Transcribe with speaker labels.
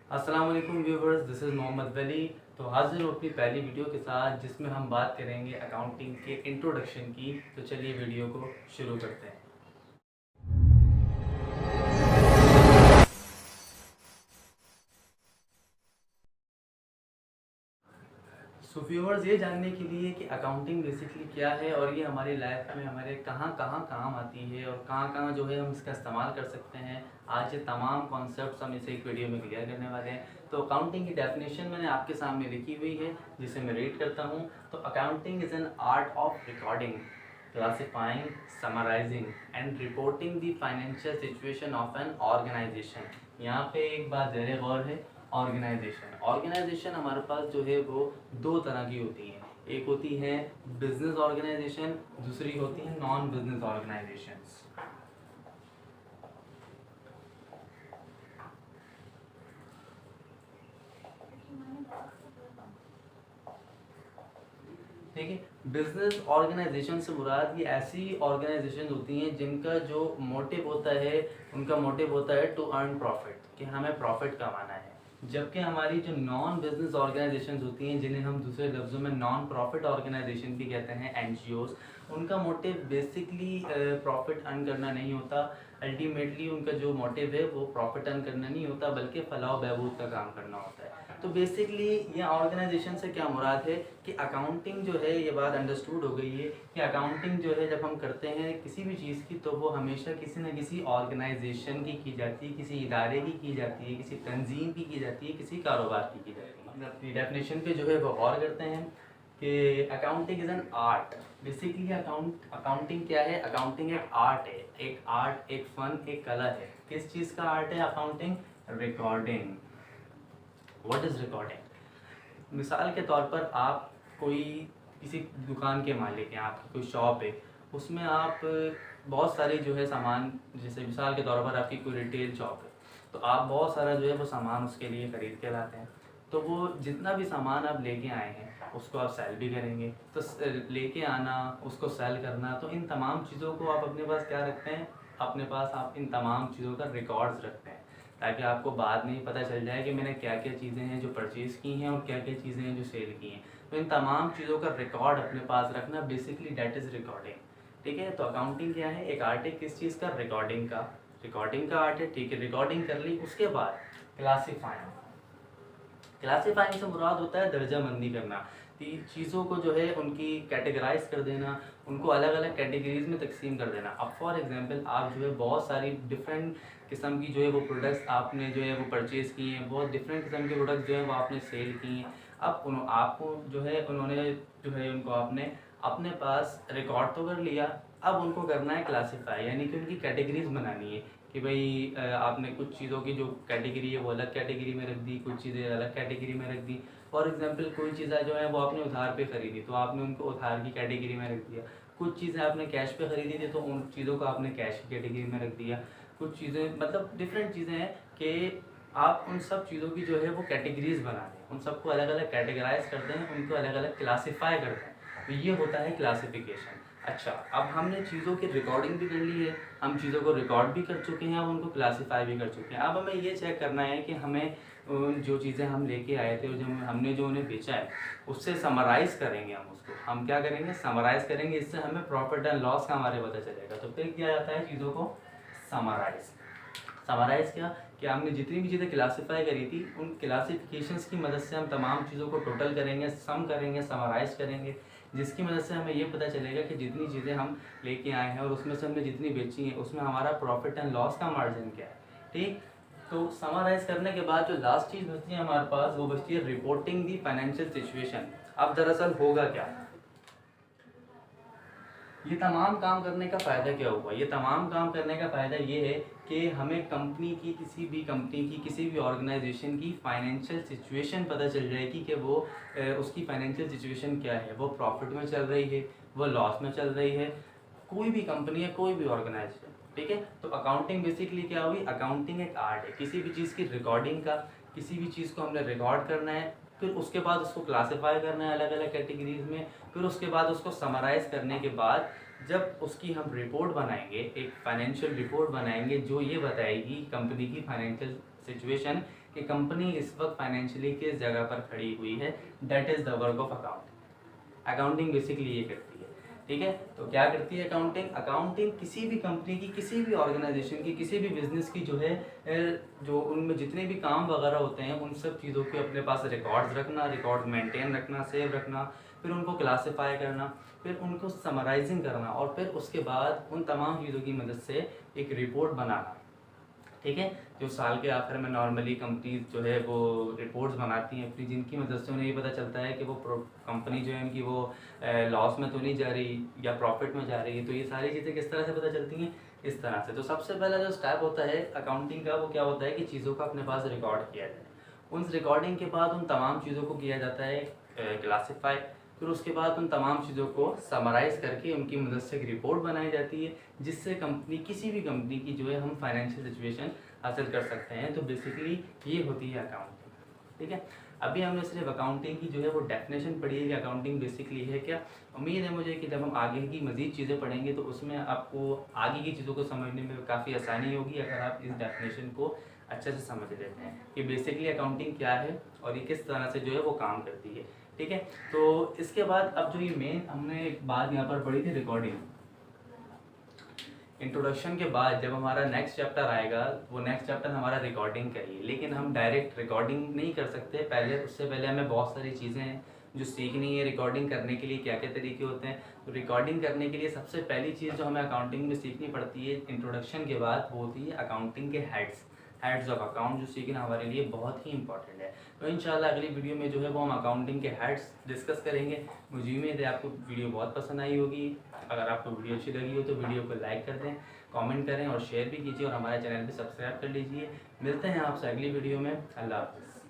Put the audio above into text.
Speaker 1: अस्सलाम वालेकुम viewers, this is Mohammad वली। तो हाजिर हूँ अपनी पहली वीडियो के साथ जिसमें हम बात करेंगे अकाउंटिंग के इंट्रोडक्शन की। तो चलिए वीडियो को शुरू करते हैं। सो व्यूवर्स, ये जानने के लिए कि अकाउंटिंग बेसिकली क्या है और ये हमारी लाइफ में हमारे कहाँ कहाँ काम आती है और कहाँ कहाँ जो है हम इसका इस्तेमाल कर सकते हैं, आज ये तमाम कॉन्सेप्ट्स हम इसे एक वीडियो में क्लियर करने वाले हैं। तो अकाउंटिंग की डेफिनेशन मैंने आपके सामने लिखी हुई है जिसे मैं रीड करता हूँ। तो accounting is an art of recording, classifying, summarising and reporting the financial situation of an organisation. यहाँ पे एक बात ज़ेर गौर है, ऑर्गेनाइजेशन हमारे पास जो है वो दो तरह की होती हैं। एक होती है बिजनेस ऑर्गेनाइजेशन, दूसरी होती है नॉन बिजनेस ऑर्गेनाइजेशंस। ठीक है, बिजनेस ऑर्गेनाइजेशन से मुराद ये ऐसी ऑर्गेनाइजेशन होती हैं जिनका जो मोटिव होता है, उनका मोटिव होता है टू अर्न प्रॉफिट, कि हमें प्रॉफिट कमाना है। जबकि हमारी जो नॉन बिजनेस ऑर्गेनाइजेशंस होती हैं, जिन्हें हम दूसरे लफ्ज़ों में नॉन प्रॉफिट ऑर्गेनाइजेशन भी कहते हैं, एनजीओज़, उनका मोटिव बेसिकली प्रॉफिट अर्न करना नहीं होता। अल्टीमेटली उनका जो मोटिव है वो प्रॉफिट अर्न करना नहीं होता, बल्कि फलाह बहबूद का काम करना होता है। तो बेसिकली ये ऑर्गेनाइजेशन से क्या मुराद है कि अकाउंटिंग जो है, ये बात अंडरस्टूड हो गई है कि अकाउंटिंग जो है जब हम करते हैं किसी भी चीज़ की, तो वो हमेशा किसी न किसी ऑर्गेनाइजेशन की जाती है, किसी इदारे की जाती है, किसी तंजीम की जाती है, किसी कारोबार की जाती है। अपनी डेफिनेशन पे जो है वो गौर करते हैं कि accounting is an art. Basically accounting क्या है? अकाउंटिंग एक आर्ट है, एक आर्ट, एक फ़न, एक कला है। किस चीज़ का आर्ट है accounting? Recording. What is recording? मिसाल के तौर पर आप कोई किसी दुकान के मालिक हैं, आपकी कोई शॉप है, उसमें आप बहुत सारी जो है सामान, जैसे मिसाल के तौर पर आपकी कोई रिटेल शॉप है, तो आप बहुत सारा जो है वो सामान उसके लिए ख़रीद के लाते हैं। तो वो जितना भी सामान आप लेके आए हैं उसको आप सेल भी करेंगे। तो लेके आना, उसको सेल करना, तो इन तमाम चीज़ों को आप अपने पास क्या रखते हैं? अपने पास आप इन तमाम चीज़ों का रिकॉर्ड्स रखते हैं, ताकि आपको बाद में ही पता चल जाए कि मैंने क्या क्या चीज़ें हैं जो परचेज़ की हैं और क्या क्या चीज़ें हैं जो सेल की हैं। तो इन तमाम चीज़ों का रिकॉर्ड अपने पास रखना, बेसिकली डेट इज़ रिकॉर्डिंग। ठीक है, तो अकाउंटिंग क्या है? एक आर्ट है किस चीज़ का? रिकॉर्डिंग का आर्ट है। ठीक है, रिकॉर्डिंग कर ली, उसके बाद क्लासीफाइंग। क्लासीफाइंग से मुराद होता है दर्जा बंदी करना, चीज़ों को जो है उनकी कैटेगराइज कर देना, उनको अलग अलग कैटेगरीज में तकसीम कर देना। अब फॉर एग्जांपल आप जो है बहुत सारी डिफरेंट किस्म की जो है वो प्रोडक्ट्स आपने जो है वो परचेज़ की हैं, बहुत डिफरेंट किस्म के प्रोडक्ट्स जो है वो आपने सेल की हैं। अब आपको जो है उन्होंने जो है उनको आपने अपने पास रिकॉर्ड तो कर लिया, अब उनको करना है क्लासीफाई, यानी कि उनकी कैटेगरीज बनानी है कि भाई आपने कुछ चीज़ों की जो कैटेगरी है वो अलग कैटेगरी में रख दी, कुछ चीज़ें अलग कैटेगरी में रख दी। फॉर एग्जांपल कोई चीज़ें जो है वो आपने उधार पे ख़रीदी, तो आपने उनको उधार की कैटेगरी में रख दिया। कुछ चीज़ें आपने कैश पे ख़रीदी थी, तो उन चीज़ों को आपने कैश की कैटेगरी में रख दिया। कुछ चीज़ें मतलब डिफरेंट चीज़ें हैं कि आप उन सब चीज़ों की जो है वो कैटेगरीज बना दें, उन सबको अलग अलग कैटेगराइज करते हैं, उनको अलग अलग क्लासीफाई करते हैं। तो ये होता है क्लासिफिकेशन। अच्छा, अब हमने चीज़ों की रिकॉर्डिंग भी कर ली है, हम चीज़ों को रिकॉर्ड भी कर चुके हैं, अब उनको क्लासीफाई भी कर चुके हैं। अब हमें ये चेक करना है कि हमें जो चीज़ें हम लेके आए थे और जो हमने जो उन्हें बेचा है उससे समराइज़ करेंगे। हम क्या करेंगे? समराइज़ करेंगे। इससे हमें प्रॉफिट एंड लॉस का हमारे पता चलेगा। तो फिर किया जाता है चीज़ों को समराइज़। समराइज़ क्या कि हमने जितनी भी चीज़ें क्लासीफाई करी थी, उन क्लासिफिकेशंस की मदद से हम तमाम चीज़ों को टोटल करेंगे, सम करेंगे, समराइज़ करेंगे, जिसकी मदद से हमें ये पता चलेगा कि जितनी चीज़ें हम लेके आए हैं और उसमें से हमने जितनी बेची हैं उसमें हमारा प्रॉफिट एंड लॉस का मार्जिन क्या है। ठीक, तो समराइज़ करने के बाद जो लास्ट चीज़ बचती है हमारे पास, वो बचती है रिपोर्टिंग दी फाइनेंशियल सिचुएशन। अब दरअसल होगा क्या? ये तमाम काम करने का फ़ायदा क्या हुआ? ये तमाम काम करने का फ़ायदा ये है कि हमें कंपनी की, किसी भी कंपनी की, किसी भी ऑर्गेनाइजेशन की फाइनेंशियल सिचुएशन पता चल जाएगी कि वो उसकी फाइनेंशियल सिचुएशन क्या है। वो प्रॉफिट में चल रही है, वो लॉस में चल रही है, कोई भी कंपनी है, कोई भी ऑर्गेनाइजेशन। ठीक है, तो अकाउंटिंग बेसिकली क्या हुई? अकाउंटिंग एक आर्ट है किसी भी चीज़ की रिकॉर्डिंग का। किसी भी चीज़ को हमने रिकॉर्ड करना है, फिर उसके बाद उसको क्लासीफाई करना है अलग अलग कैटेगरीज में, फिर उसके बाद उसको समराइज़ करने के बाद जब उसकी हम रिपोर्ट बनाएंगे, एक फाइनेंशियल रिपोर्ट बनाएंगे जो ये बताएगी कंपनी की फाइनेंशियल सिचुएशन कि कंपनी इस वक्त फाइनेंशियली किस जगह पर खड़ी हुई है, that is the work of accounting. Accounting basically ये करती है, ठीक है। तो क्या करती है अकाउंटिंग? अकाउंटिंग किसी भी कंपनी की, किसी भी ऑर्गेनाइजेशन की, किसी भी बिजनेस की जो है जो उनमें जितने भी काम वगैरह होते हैं उन सब चीज़ों के अपने पास रिकॉर्ड्स रखना, रिकॉर्ड मेंटेन रखना, सेव रखना, फिर उनको क्लासीफाई करना, फिर उनको समराइजिंग करना, और फिर उसके बाद उन तमाम चीज़ों की मदद से एक रिपोर्ट बनाना, ठीक है। जो साल के आखिर में नॉर्मली कंपनीज जो है वो रिपोर्ट्स बनाती हैं अपनी, जिनकी मदद से उन्हें ये पता चलता है कि वो कंपनी जो है उनकी वो लॉस में तो नहीं जा रही या प्रॉफिट में जा रही है। तो ये सारी चीज़ें किस तरह से पता चलती हैं? इस तरह से। तो सबसे पहला जो स्टेप होता है अकाउंटिंग का वो क्या होता है कि चीज़ों का अपने पास रिकॉर्ड किया जाए। उन रिकॉर्डिंग के बाद उन तमाम चीज़ों को किया जाता है क्लासीफाई, फिर उसके बाद उन तमाम चीज़ों को समराइज़ करके उनकी मदद से एक रिपोर्ट बनाई जाती है, जिससे कंपनी, किसी भी कंपनी की जो है हम फाइनेंशियल सिचुएशन हासिल कर सकते हैं। तो बेसिकली ये होती है अकाउंटिंग, ठीक है। अभी हमने सिर्फ अकाउंटिंग की जो है वो डेफिनेशन पढ़ी है कि अकाउंटिंग बेसिकली है क्या। उम्मीद है मुझे कि जब हम आगे की मज़ीद चीज़ें पढ़ेंगे तो उसमें आपको आगे की चीज़ों को समझने में काफ़ी आसानी होगी, अगर आप इस डेफिनेशन को अच्छे से समझ लेते हैं कि बेसिकली अकाउंटिंग क्या है और ये किस तरह से जो है वो काम करती है, ठीक है। तो इसके बाद अब जो ये मेन हमने एक बात यहाँ पर पढ़ी थी रिकॉर्डिंग, इंट्रोडक्शन के बाद जब हमारा नेक्स्ट चैप्टर आएगा वो नेक्स्ट चैप्टर हमारा रिकॉर्डिंग का ही है, लेकिन हम डायरेक्ट रिकॉर्डिंग नहीं कर सकते। पहले उससे पहले हमें बहुत सारी चीज़ें हैं जो सीखनी है। रिकॉर्डिंग करने के लिए क्या क्या तरीके होते हैं? तो रिकॉर्डिंग करने के लिए सबसे पहली चीज़ जो हमें अकाउंटिंग में सीखनी पड़ती है इंट्रोडक्शन के बाद, वो होती है अकाउंटिंग के हेड्स ऑफ अकाउंट, जो सीखना हमारे लिए बहुत ही इंपॉर्टेंट है। तो इंशाल्लाह अगली वीडियो में जो है वो हम अकाउंटिंग के हेड्स डिस्कस करेंगे। मुझे उम्मीद है आपको वीडियो बहुत पसंद आई होगी। अगर आपको वीडियो अच्छी लगी हो तो वीडियो को लाइक कर दें, कमेंट करें और शेयर भी कीजिए, और हमारे चैनल भी सब्सक्राइब कर लीजिए। मिलते हैं आपसे अगली वीडियो में। अल्लाह हाफ़िज़।